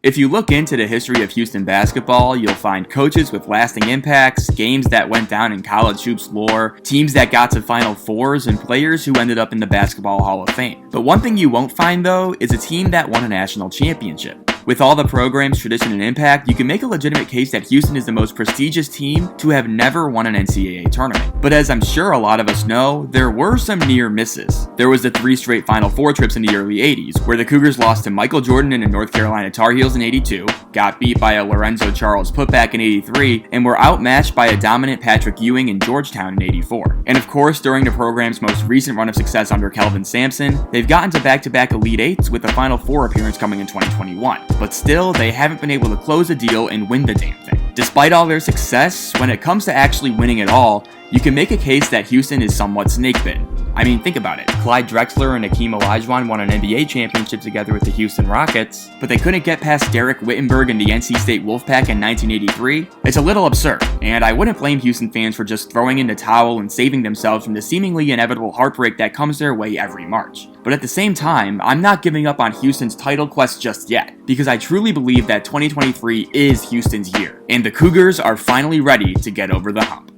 If you look into the history of Houston basketball, you'll find coaches with lasting impacts, games that went down in college hoops lore, teams that got to Final Fours, and players who ended up in the Basketball Hall of Fame. But one thing you won't find, though, is a team that won a national championship. With all the program's tradition and impact, you can make a legitimate case that Houston is the most prestigious team to have never won an NCAA tournament. But as I'm sure a lot of us know, there were some near misses. There was the 3 straight Final Four trips in the early 80s, where the Cougars lost to Michael Jordan and the North Carolina Tar Heels in 82, got beat by a Lorenzo Charles putback in 83, and were outmatched by a dominant Patrick Ewing in Georgetown in 84. And of course, during the program's most recent run of success under Kelvin Sampson, they've gotten to back-to-back Elite Eights with a Final Four appearance coming in 2021. But still, they haven't been able to close a deal and win the damn thing. Despite all their success, when it comes to actually winning it all, you can make a case that Houston is somewhat snake-bitten. I mean, think about it. Clyde Drexler and Hakeem Olajuwon won an NBA championship together with the Houston Rockets, but they couldn't get past Derek Whittenburg and the NC State Wolfpack in 1983? It's a little absurd, and I wouldn't blame Houston fans for just throwing in the towel and saving themselves from the seemingly inevitable heartbreak that comes their way every March. But at the same time, I'm not giving up on Houston's title quest just yet, because I truly believe that 2023 is Houston's year, and the Cougars are finally ready to get over the hump.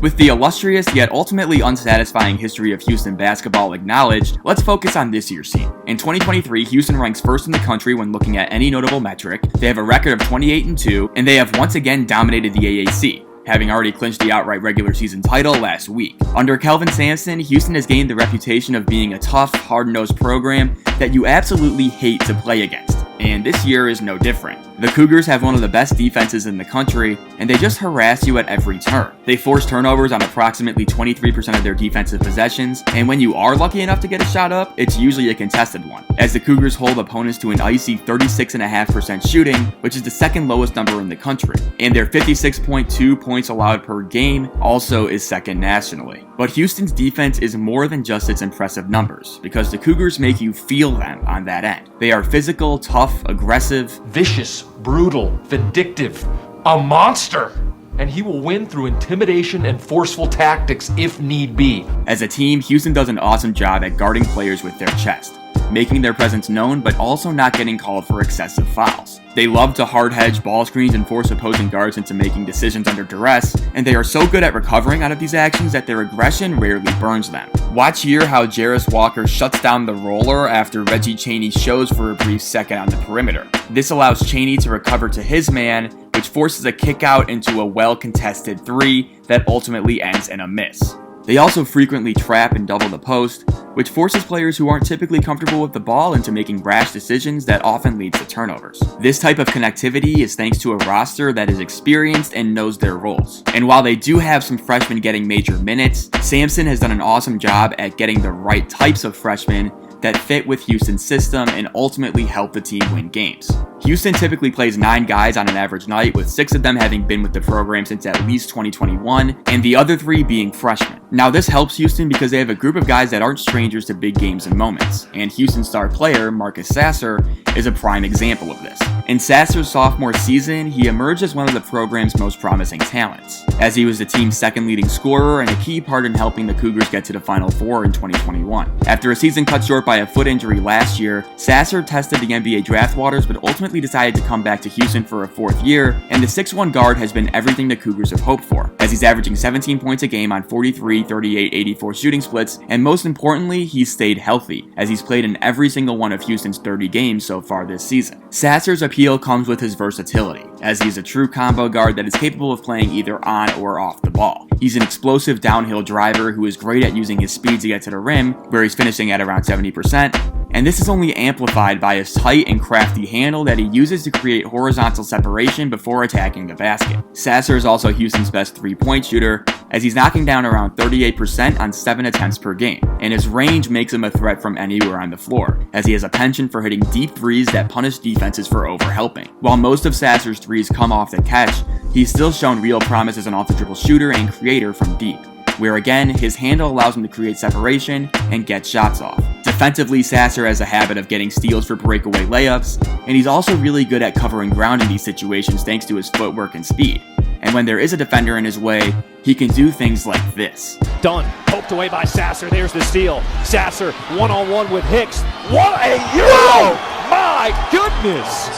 With the illustrious yet ultimately unsatisfying history of Houston basketball acknowledged, let's focus on this year's team. In 2023, Houston ranks first in the country when looking at any notable metric. They have a record of 28-2, and they have once again dominated the AAC, having already clinched the outright regular season title last week. Under Kelvin Sampson, Houston has gained the reputation of being a tough, hard-nosed program that you absolutely hate to play against. And this year is no different. The Cougars have one of the best defenses in the country, and they just harass you at every turn. They force turnovers on approximately 23% of their defensive possessions, and when you are lucky enough to get a shot up, it's usually a contested one, as the Cougars hold opponents to an icy 36.5% shooting, which is the second lowest number in the country. And their 56.2 points allowed per game also is second nationally. But Houston's defense is more than just its impressive numbers, because the Cougars make you feel them on that end. They are physical, tough, aggressive, vicious, brutal, vindictive, a monster. And he will win through intimidation and forceful tactics if need be. As a team, Houston does an awesome job at guarding players with their chest, making their presence known but also not getting called for excessive fouls. They love to hard hedge ball screens and force opposing guards into making decisions under duress, and they are so good at recovering out of these actions that their aggression rarely burns them. Watch here how Jarace Walker shuts down the roller after Reggie Chaney shows for a brief second on the perimeter. This allows Chaney to recover to his man, which forces a kick out into a well-contested 3 that ultimately ends in a miss. They also frequently trap and double the post, which forces players who aren't typically comfortable with the ball into making rash decisions that often leads to turnovers. This type of connectivity is thanks to a roster that is experienced and knows their roles. And while they do have some freshmen getting major minutes, Sampson has done an awesome job at getting the right types of freshmen that fit with Houston's system and ultimately help the team win games. Houston typically plays 9 guys on an average night, with 6 of them having been with the program since at least 2021, and the other 3 being freshmen. Now this helps Houston because they have a group of guys that aren't strangers to big games and moments, and Houston star player Marcus Sasser is a prime example of this. In Sasser's sophomore season, he emerged as one of the program's most promising talents, as he was the team's second leading scorer and a key part in helping the Cougars get to the Final Four in 2021. After a season cut short by a foot injury last year, Sasser tested the NBA draft waters but ultimately decided to come back to Houston for a 4th year, and the 6'1" guard has been everything the Cougars have hoped for, as he's averaging 17 points a game on 43, 38, 84 shooting splits, and most importantly, he's stayed healthy, as he's played in every single one of Houston's 30 games so far this season. Sasser's appeal comes with his versatility, as he's a true combo guard that is capable of playing either on or off the ball. He's an explosive downhill driver who is great at using his speed to get to the rim, where he's finishing at around 70%, and this is only amplified by his tight and crafty handle that he uses to create horizontal separation before attacking the basket. Sasser is also Houston's best 3-point shooter, as he's knocking down around 38% on 7 attempts per game, and his range makes him a threat from anywhere on the floor, as he has a penchant for hitting deep threes that punish defenses for overhelping. While most of Sasser's threes come off the catch, he's still shown real promise as an off-the-dribble shooter and creator from deep, where again, his handle allows him to create separation and get shots off. Defensively, Sasser has a habit of getting steals for breakaway layups, and he's also really good at covering ground in these situations thanks to his footwork and speed. And when there is a defender in his way, he can do things like this. Done. Poked away by Sasser. There's the steal. Sasser one-on-one with Hicks. What a Euro! My goodness!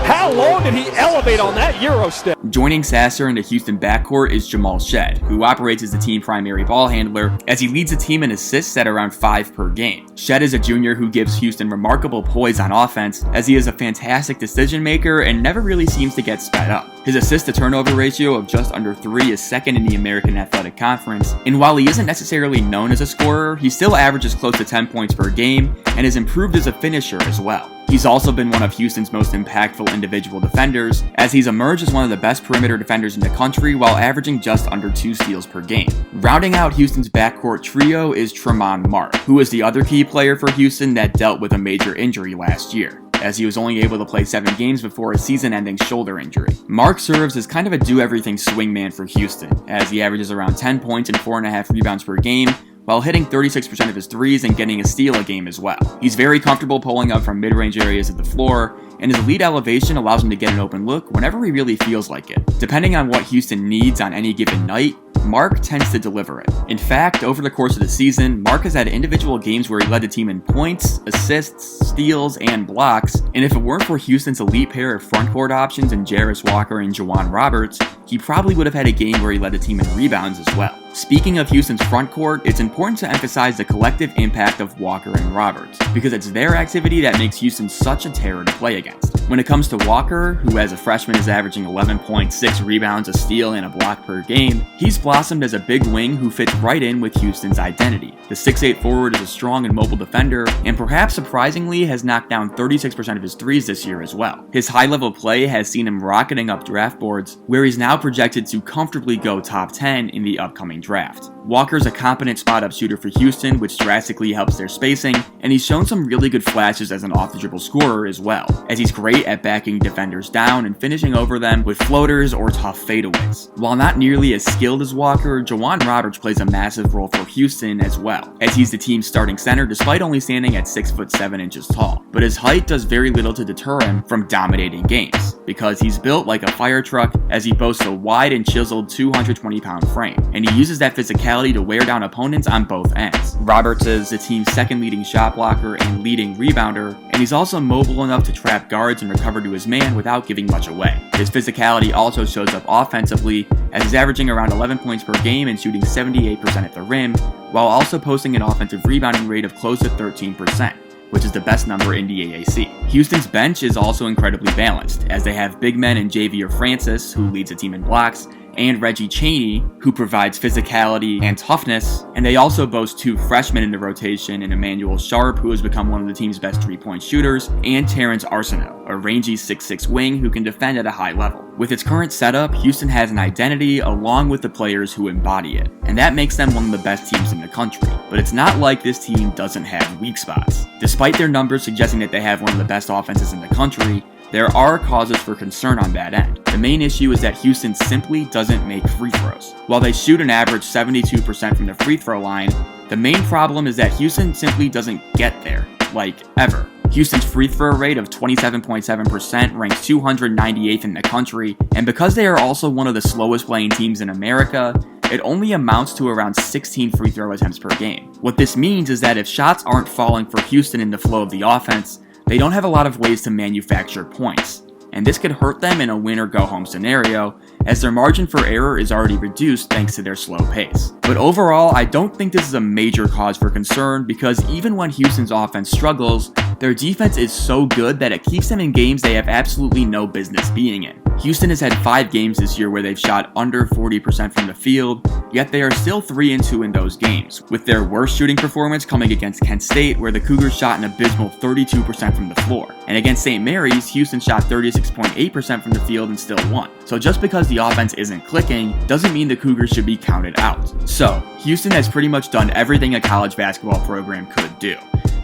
How long did he elevate on that Euro step? Joining Sasser in the Houston backcourt is Jamal Shead, who operates as the team primary ball handler, as he leads the team in assists at around 5 per game. Shead is a junior who gives Houston remarkable poise on offense, as he is a fantastic decision maker and never really seems to get sped up. His assist-to-turnover ratio of just under 3 is second in the American Athletic Conference, and while he isn't necessarily known as a scorer, he still averages close to 10 points per game and has improved as a finisher as well. He's also been one of Houston's most impactful individual defenders, as he's emerged as one of the best perimeter defenders in the country while averaging just under 2 steals per game. Rounding out Houston's backcourt trio is Tremont Mark, who is the other key player for Houston that dealt with a major injury last year, as he was only able to play 7 games before a season-ending shoulder injury. Mark serves as kind of a do-everything swingman for Houston, as he averages around 10 points and 4.5 rebounds per game, while hitting 36% of his threes and getting a steal a game as well. He's very comfortable pulling up from mid-range areas of the floor, and his elite elevation allows him to get an open look whenever he really feels like it. Depending on what Houston needs on any given night, Mark tends to deliver it. In fact, over the course of the season, Mark has had individual games where he led the team in points, assists, steals, and blocks, and if it weren't for Houston's elite pair of frontcourt options in Jarace Walker and Juwan Roberts, he probably would have had a game where he led the team in rebounds as well. Speaking of Houston's frontcourt, it's important to emphasize the collective impact of Walker and Roberts, because it's their activity that makes Houston such a terror to play against. When it comes to Walker, who as a freshman is averaging 11 points, 6 rebounds, a steal, and a block per game, he's blossomed as a big wing who fits right in with Houston's identity. The 6'8 forward is a strong and mobile defender, and perhaps surprisingly has knocked down 36% of his threes this year as well. His high-level play has seen him rocketing up draft boards, where he's now projected to comfortably go top 10 in the upcoming draft. Walker's a competent spot-up shooter for Houston, which drastically helps their spacing, and he's shown some really good flashes as an off-the-dribble scorer as well, as he's great at backing defenders down and finishing over them with floaters or tough fadeaways. While not nearly as skilled as Walker, Juwan Roberts plays a massive role for Houston as well, as he's the team's starting center despite only standing at 6'7" tall. But his height does very little to deter him from dominating games, because he's built like a fire truck, as he boasts a wide and chiseled 220-pound frame, and he uses that physicality to wear down opponents on both ends. Roberts is the team's second leading shot blocker and leading rebounder, and he's also mobile enough to trap guards and recover to his man without giving much away. His physicality also shows up offensively, as he's averaging around 11 points per game and shooting 78% at the rim, while also posting an offensive rebounding rate of close to 13%. Which is the best number in the AAC. Houston's bench is also incredibly balanced, as they have big men in Javier Francis, who leads the team in blocks, and Reggie Chaney, who provides physicality and toughness, and they also boast 2 freshmen in the rotation in Emmanuel Sharp, who has become one of the team's best 3-point shooters, and Terrence Arsenault, a rangy 6'6 wing who can defend at a high level. With its current setup, Houston has an identity along with the players who embody it, and that makes them one of the best teams in the country. But it's not like this team doesn't have weak spots. Despite their numbers suggesting that they have one of the best offenses in the country, there are causes for concern on that end. The main issue is that Houston simply doesn't make free throws. While they shoot an average 72% from the free throw line, the main problem is that Houston simply doesn't get there, like ever. Houston's free throw rate of 27.7% ranks 298th in the country, and because they are also one of the slowest playing teams in America, it only amounts to around 16 free throw attempts per game. What this means is that if shots aren't falling for Houston in the flow of the offense, they don't have a lot of ways to manufacture points, and this could hurt them in a win-or-go-home scenario, as their margin for error is already reduced thanks to their slow pace. But overall, I don't think this is a major cause for concern, because even when Houston's offense struggles, their defense is so good that it keeps them in games they have absolutely no business being in. Houston has had 5 games this year where they've shot under 40% from the field, yet they are still 3-2 in those games, with their worst shooting performance coming against Kent State, where the Cougars shot an abysmal 32% from the floor. And against St. Mary's, Houston shot 36.8% from the field and still won. So just because the offense isn't clicking, doesn't mean the Cougars should be counted out. So, Houston has pretty much done everything a college basketball program could do.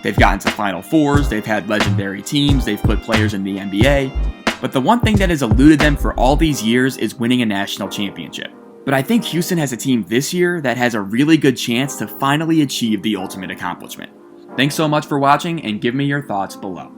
They've gotten to Final Fours, they've had legendary teams, they've put players in the NBA, but the one thing that has eluded them for all these years is winning a national championship. But I think Houston has a team this year that has a really good chance to finally achieve the ultimate accomplishment. Thanks so much for watching, and give me your thoughts below.